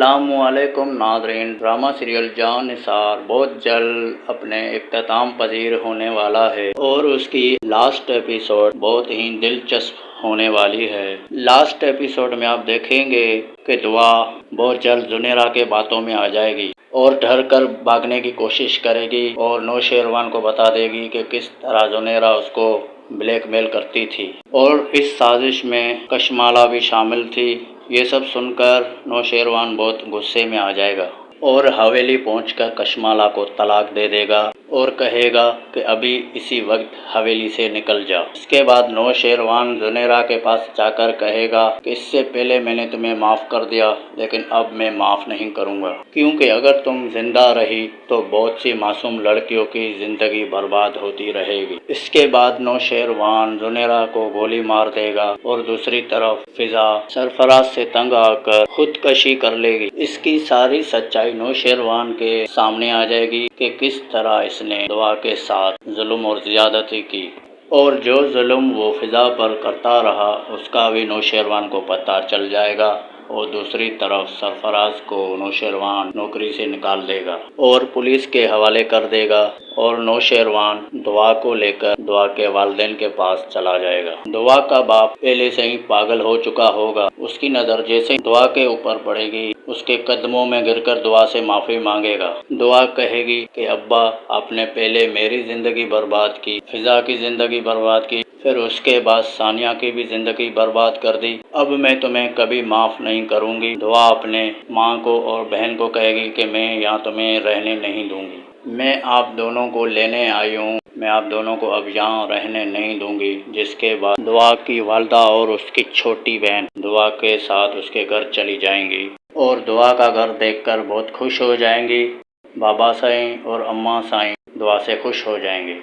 السلام علیکم ناظرین، ڈرامہ سیریل جان نثار بہت جلد اپنے اختتام پذیر ہونے والا ہے اور اس کی لاسٹ ایپیسوڈ بہت ہی دلچسپ ہونے والی ہے۔ لاسٹ ایپیسوڈ میں آپ دیکھیں گے کہ دعا بہت جلد زنیرہ کے باتوں میں آ جائے گی اور ڈر کر بھاگنے کی کوشش کرے گی اور نوشیروان کو بتا دے گی کہ کس طرح زنیرہ اس کو بلیک میل کرتی تھی اور اس سازش میں کشمالہ بھی شامل تھی۔ یہ سب سن کر نوشیروان بہت غصے میں آ جائے گا اور حویلی پہنچ کر کشمالہ کو طلاق دے دے گا اور کہے گا کہ ابھی اسی وقت حویلی سے نکل جا۔ اس کے بعد نوشیروان زنیرہ کے پاس جا کر کہے گا کہ اس سے پہلے میں نے تمہیں معاف کر دیا لیکن اب میں معاف نہیں کروں گا، کیونکہ اگر تم زندہ رہی تو بہت سی معصوم لڑکیوں کی زندگی برباد ہوتی رہے گی۔ اس کے بعد نوشیروان زنیرہ کو گولی مار دے گا اور دوسری طرف فضا سرفراز سے تنگ آ کر خودکشی کر لے گی۔ اس کی ساری سچائی نوشیروان کے سامنے آ جائے گی کہ کس طرح اس نے دعا کے ساتھ ظلم اور زیادتی کی اور جو ظلم وہ فضا پر کرتا رہا اس کا بھی نوشیروان کو پتہ چل جائے گا اور دوسری طرف سرفراز کو نوشیروان نوکری سے نکال دے گا اور پولیس کے حوالے کر دے گا اور نوشیروان دعا کو لے کر دعا کے والدین کے پاس چلا جائے گا۔ دعا کا باپ پہلے سے ہی پاگل ہو چکا ہوگا، اس کی نظر جیسے دعا کے اوپر پڑے گی اس کے قدموں میں گر کر دعا سے معافی مانگے گا۔ دعا کہے گی کہ ابا آپ نے پہلے میری زندگی برباد کی، فضا کی زندگی برباد کی، پھر اس کے بعد ثانیہ کی بھی زندگی برباد کر دی، اب میں تمہیں کبھی معاف نہیں کروں گی۔ دعا اپنے ماں کو اور بہن کو کہے گی کہ میں یہاں تمہیں رہنے نہیں دوں گی، میں آپ دونوں کو لینے آئی ہوں، میں آپ دونوں کو اب یہاں رہنے نہیں دوں گی۔ جس کے بعد دعا کی والدہ اور اس کی چھوٹی بہن دعا کے ساتھ اس کے گھر چلی جائیں گی اور دعا کا گھر دیکھ کر بہت خوش ہو جائیں گی۔ بابا سائیں اور اماں سائیں دعا سے خوش ہو جائیں گے۔